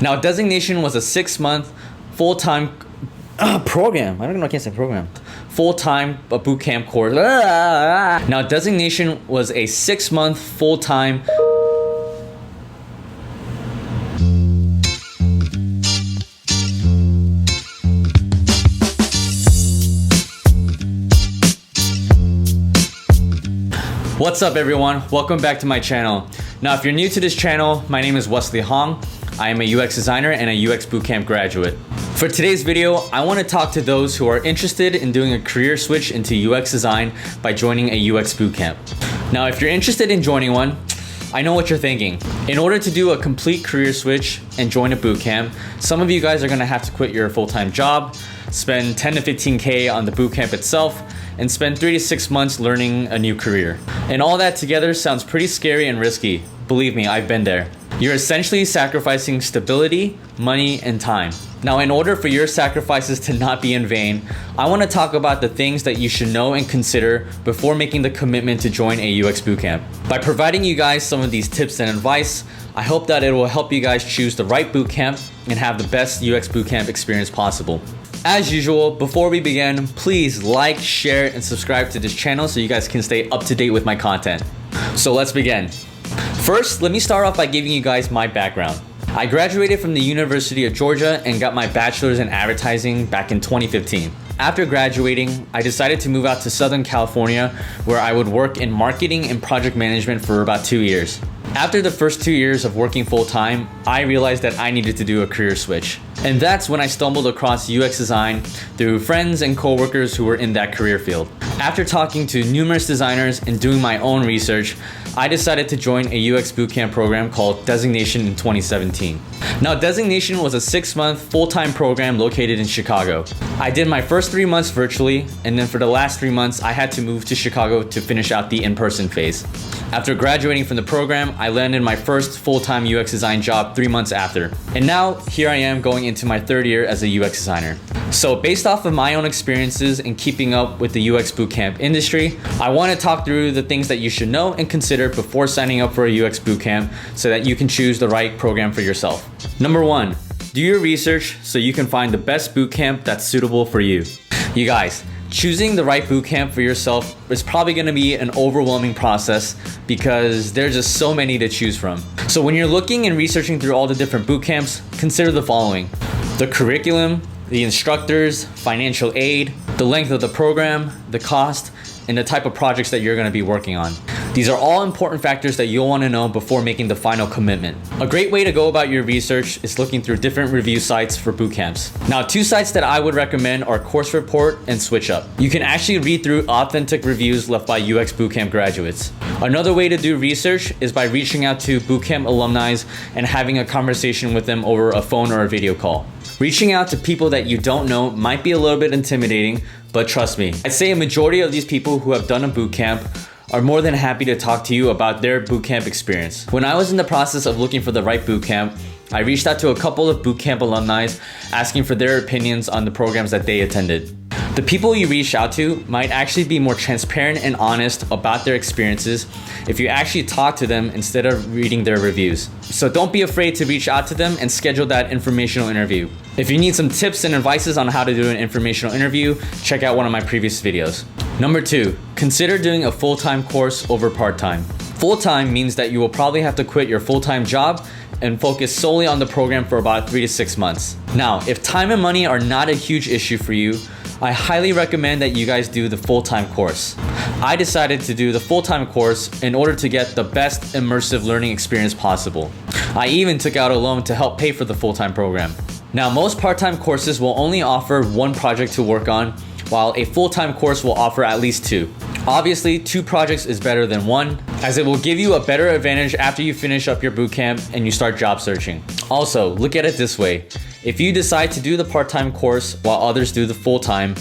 Now, designation was a 6-month full-time program. I don't know, I can't say program. Full-time bootcamp course. Now, designation was a 6-month full-time What's up everyone? Welcome back to my channel. Now if you're new to this channel, my name is Wesley Hong. I am a UX designer and a UX Bootcamp graduate. For today's video, I want to talk to those who are interested in doing a career switch into UX design by joining a UX Bootcamp. Now if you're interested in joining one, I know what you're thinking. In order to do a complete career switch and join a bootcamp, some of you guys are gonna have to quit your full-time job, spend 10 to 15K on the bootcamp itself, and spend 3 to 6 months learning a new career. And all that together sounds pretty scary and risky. Believe me, I've been there. You're essentially sacrificing stability, money, and time. Now, in order for your sacrifices to not be in vain, I want to talk about the things that you should know and consider before making the commitment to join a UX bootcamp. By providing you guys some of these tips and advice, I hope that it will help you guys choose the right bootcamp and have the best UX bootcamp experience possible. As usual, before we begin, please like, share, and subscribe to this channel so you guys can stay up to date with my content. So let's begin. First, let me start off by giving you guys my background. I graduated from the University of Georgia and got my bachelor's in advertising back in 2015. After graduating, I decided to move out to Southern California where I would work in marketing and project management for about 2 years. After the first 2 years of working full-time, I realized that I needed to do a career switch. And that's when I stumbled across UX design through friends and coworkers who were in that career field. After talking to numerous designers and doing my own research, I decided to join a UX bootcamp program called Designation in 2017. Now, Designation was a 6-month full-time program located in Chicago. I did my first 3 months virtually, and then for the last 3 months, I had to move to Chicago to finish out the in-person phase. After graduating from the program, I landed my first full-time UX design job 3 months after. And now, here I am going into my 3rd year as a UX designer. So based off of my own experiences in keeping up with the UX bootcamp industry, I want to talk through the things that you should know and consider before signing up for a UX bootcamp so that you can choose the right program for yourself. Number 1, do your research so you can find the best bootcamp that's suitable for you. You guys, choosing the right bootcamp for yourself is probably going to be an overwhelming process because there's just so many to choose from. So when you're looking and researching through all the different bootcamps, consider the following: the curriculum, the instructors, financial aid, the length of the program, the cost, and the type of projects that you're going to be working on. These are all important factors that you'll want to know before making the final commitment. A great way to go about your research is looking through different review sites for bootcamps. Now, 2 sites that I would recommend are Course Report and SwitchUp. You can actually read through authentic reviews left by UX bootcamp graduates. Another way to do research is by reaching out to bootcamp alumni and having a conversation with them over a phone or a video call. Reaching out to people that you don't know might be a little bit intimidating, but trust me, I'd say a majority of these people who have done a bootcamp are more than happy to talk to you about their bootcamp experience. When I was in the process of looking for the right bootcamp, I reached out to a couple of bootcamp alumni asking for their opinions on the programs that they attended. The people you reach out to might actually be more transparent and honest about their experiences if you actually talk to them instead of reading their reviews. So don't be afraid to reach out to them and schedule that informational interview. If you need some tips and advices on how to do an informational interview, check out one of my previous videos. Number 2, consider doing a full-time course over part-time. Full-time means that you will probably have to quit your full-time job and focus solely on the program for about 3 to 6 months. Now, if time and money are not a huge issue for you, I highly recommend that you guys do the full-time course. I decided to do the full-time course in order to get the best immersive learning experience possible. I even took out a loan to help pay for the full-time program. Now, most part-time courses will only offer 1 project to work on, while a full-time course will offer at least 2. Obviously, 2 projects is better than 1, as it will give you a better advantage after you finish up your bootcamp and you start job searching. Also, look at it this way. If you decide to do the part-time course while others do the full-time,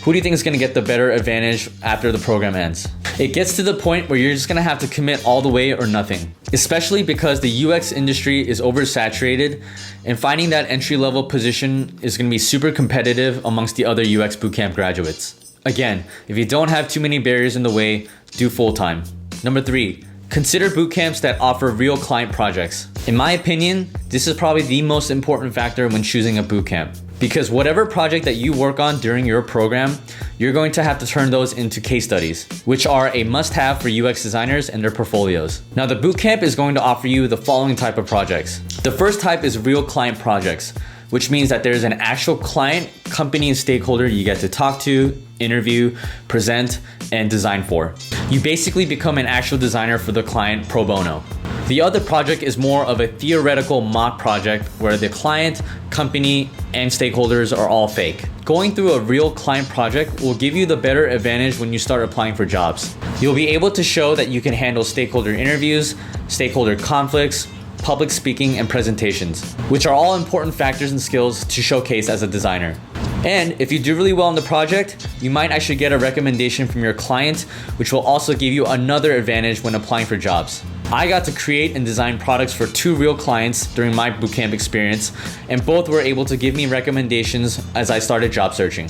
who do you think is going to get the better advantage after the program ends? It gets to the point where you're just going to have to commit all the way or nothing, especially because the UX industry is oversaturated and finding that entry-level position is going to be super competitive amongst the other UX bootcamp graduates. Again, if you don't have too many barriers in the way, do full-time. Number 3, Consider bootcamps that offer real client projects. In my opinion, this is probably the most important factor when choosing a bootcamp. Because whatever project that you work on during your program, you're going to have to turn those into case studies, which are a must-have for UX designers and their portfolios. Now, the bootcamp is going to offer you the following type of projects. The first type is real client projects, which means that there's an actual client, company, and stakeholder you get to talk to, interview, present, and design for. You basically become an actual designer for the client pro bono. The other project is more of a theoretical mock project where the client, company, and stakeholders are all fake. Going through a real client project will give you the better advantage when you start applying for jobs. You'll be able to show that you can handle stakeholder interviews, stakeholder conflicts, public speaking, and presentations, which are all important factors and skills to showcase as a designer. And if you do really well on the project, you might actually get a recommendation from your client, which will also give you another advantage when applying for jobs. I got to create and design products for 2 real clients during my bootcamp experience, and both were able to give me recommendations as I started job searching.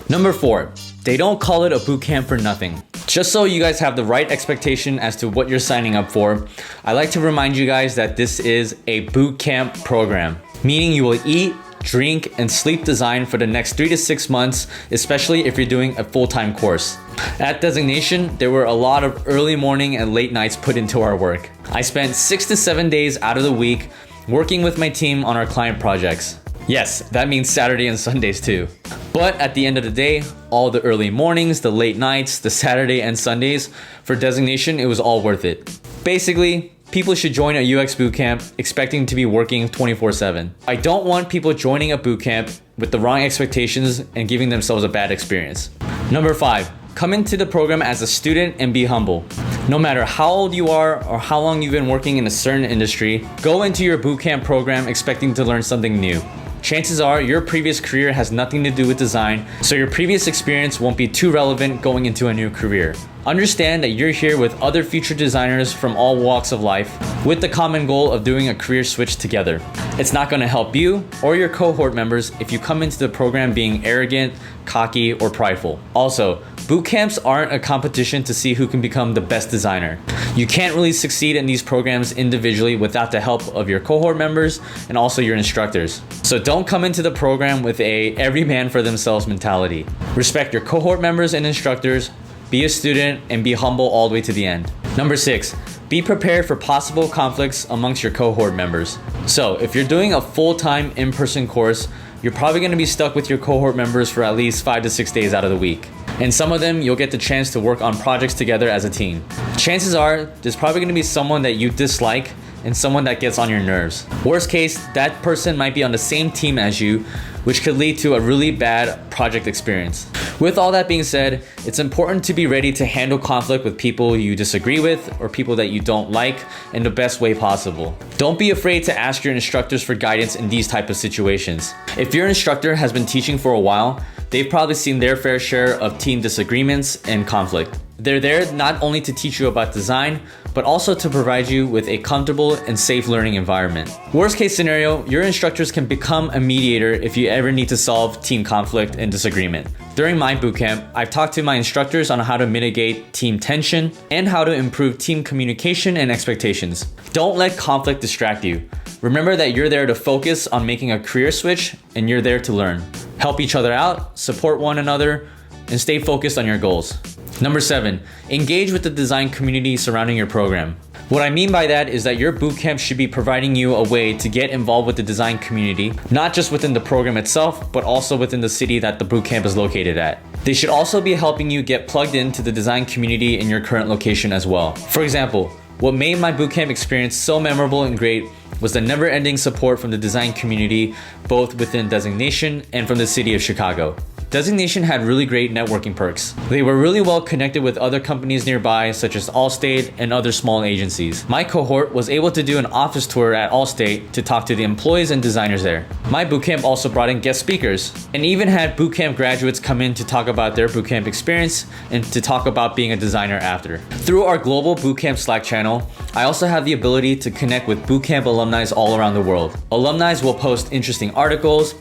Number 4, they don't call it a bootcamp for nothing. Just so you guys have the right expectation as to what you're signing up for, I like to remind you guys that this is a bootcamp program, meaning you will eat, drink, and sleep design for the next 3 to 6 months, especially if you're doing a full-time course. At Designation, there were a lot of early morning and late nights put into our work. I spent 6 to 7 days out of the week working with my team on our client projects. Yes, that means Saturday and Sundays too. But at the end of the day, all the early mornings, the late nights, the Saturday and Sundays, for Designation, it was all worth it. Basically, people should join a UX bootcamp expecting to be working 24/7. I don't want people joining a bootcamp with the wrong expectations and giving themselves a bad experience. Number 5, come into the program as a student and be humble. No matter how old you are or how long you've been working in a certain industry, go into your bootcamp program expecting to learn something new. Chances are your previous career has nothing to do with design, so your previous experience won't be too relevant going into a new career. Understand that you're here with other future designers from all walks of life with the common goal of doing a career switch together. It's not going to help you or your cohort members if you come into the program being arrogant, cocky, or prideful. Also, bootcamps aren't a competition to see who can become the best designer. You can't really succeed in these programs individually without the help of your cohort members and also your instructors. So don't come into the program with a every man for themselves mentality. Respect your cohort members and instructors, be a student, and be humble all the way to the end. Number 6, be prepared for possible conflicts amongst your cohort members. So if you're doing a full-time in-person course, you're probably going to be stuck with your cohort members for at least 5 to 6 days out of the week. And some of them, you'll get the chance to work on projects together as a team. Chances are, there's probably going to be someone that you dislike and someone that gets on your nerves. Worst case, that person might be on the same team as you, which could lead to a really bad project experience. With all that being said, it's important to be ready to handle conflict with people you disagree with or people that you don't like in the best way possible. Don't be afraid to ask your instructors for guidance in these type of situations. If your instructor has been teaching for a while, they've probably seen their fair share of team disagreements and conflict. They're there not only to teach you about design, but also to provide you with a comfortable and safe learning environment. Worst case scenario, your instructors can become a mediator if you ever need to solve team conflict and disagreement. During my bootcamp, I've talked to my instructors on how to mitigate team tension and how to improve team communication and expectations. Don't let conflict distract you. Remember that you're there to focus on making a career switch and you're there to learn. Help each other out, support one another, and stay focused on your goals. Number 7, engage with the design community surrounding your program. What I mean by that is that your bootcamp should be providing you a way to get involved with the design community, not just within the program itself, but also within the city that the bootcamp is located at. They should also be helping you get plugged into the design community in your current location as well. For example, what made my bootcamp experience so memorable and great was the never-ending support from the design community, both within Designation and from the city of Chicago. Designation had really great networking perks. They were really well connected with other companies nearby, such as Allstate and other small agencies. My cohort was able to do an office tour at Allstate to talk to the employees and designers there. My bootcamp also brought in guest speakers and even had bootcamp graduates come in to talk about their bootcamp experience and to talk about being a designer after. Through our global bootcamp Slack channel, I also have the ability to connect with bootcamp alumni all around the world. Alumni will post interesting articles,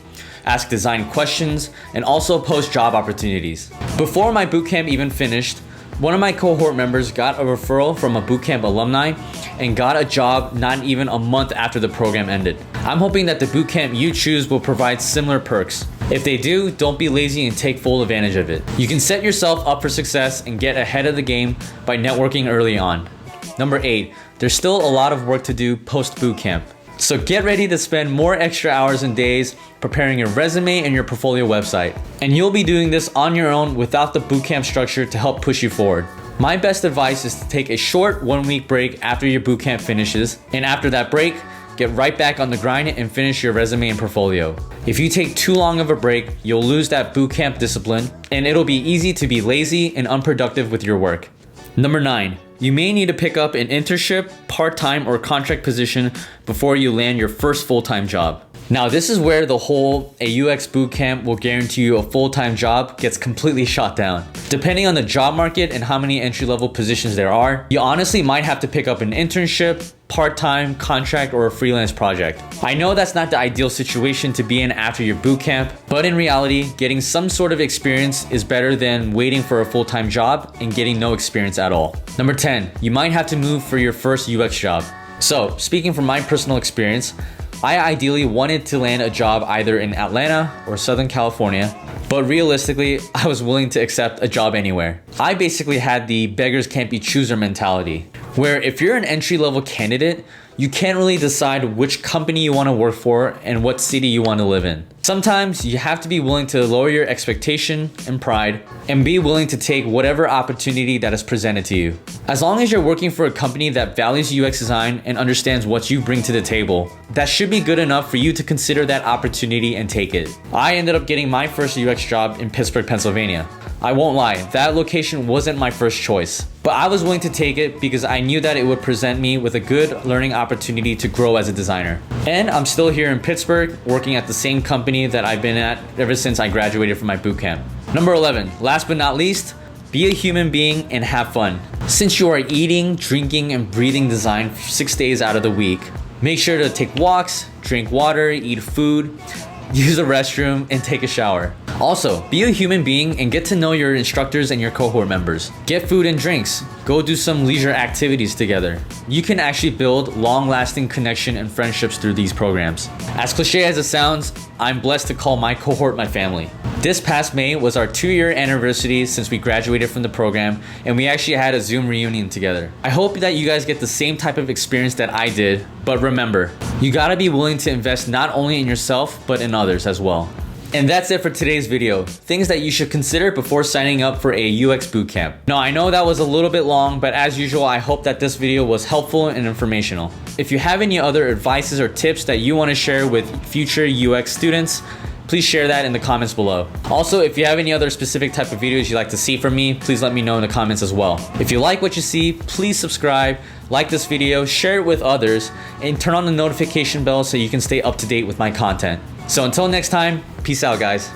ask design questions, and also post job opportunities. Before my bootcamp even finished, One of my cohort members got a referral from a bootcamp alumni and got a job not even a month after the program ended. I'm hoping that the bootcamp you choose will provide similar perks. If they do, don't be lazy and take full advantage of it. You can set yourself up for success and get ahead of the game by networking early on. Number 8, there's still a lot of work to do post-bootcamp. So get ready to spend more extra hours and days preparing your resume and your portfolio website. And you'll be doing this on your own without the bootcamp structure to help push you forward. My best advice is to take a short 1-week break after your bootcamp finishes, and after that break, get right back on the grind and finish your resume and portfolio. If you take too long of a break, you'll lose that bootcamp discipline, and it'll be easy to be lazy and unproductive with your work. Number 9, you may need to pick up an internship, part-time, or contract position before you land your first full-time job. Now, this is where the whole a UX bootcamp will guarantee you a full-time job gets completely shot down. Depending on the job market and how many entry-level positions there are, you honestly might have to pick up an internship, part-time, contract, or a freelance project. I know that's not the ideal situation to be in after your bootcamp, but in reality, getting some sort of experience is better than waiting for a full-time job and getting no experience at all. Number 10, you might have to move for your first UX job. So, speaking from my personal experience, I ideally wanted to land a job either in Atlanta or Southern California, but realistically, I was willing to accept a job anywhere. I basically had the beggars can't be chooser mentality, where if you're an entry-level candidate, you can't really decide which company you want to work for and what city you want to live in. Sometimes you have to be willing to lower your expectation and pride and be willing to take whatever opportunity that is presented to you. As long as you're working for a company that values UX design and understands what you bring to the table, that should be good enough for you to consider that opportunity and take it. I ended up getting my first UX job in Pittsburgh, Pennsylvania. I won't lie, that location wasn't my first choice, but I was willing to take it because I knew that it would present me with a good learning opportunity to grow as a designer. And I'm still here in Pittsburgh, working at the same company that I've been at ever since I graduated from my bootcamp. Number 11, last but not least, be a human being and have fun. Since you are eating, drinking, and breathing design 6 days out of the week, make sure to take walks, drink water, eat food, use a restroom, and take a shower. Also, be a human being and get to know your instructors and your cohort members. Get food and drinks. Go do some leisure activities together. You can actually build long-lasting connection and friendships through these programs. As cliche as it sounds, I'm blessed to call my cohort my family. This past May was our 2-year anniversary since we graduated from the program, and we actually had a Zoom reunion together. I hope that you guys get the same type of experience that I did, but remember, you gotta be willing to invest not only in yourself, but in others as well. And that's it for today's video. Things that you should consider before signing up for a UX bootcamp. Now, I know that was a little bit long, but as usual, I hope that this video was helpful and informational. If you have any other advices or tips that you want to share with future UX students, please share that in the comments below. Also, if you have any other specific type of videos you'd like to see from me, please let me know in the comments as well. If you like what you see, please subscribe, like this video, share it with others, and turn on the notification bell so you can stay up to date with my content. So until next time, peace out, guys.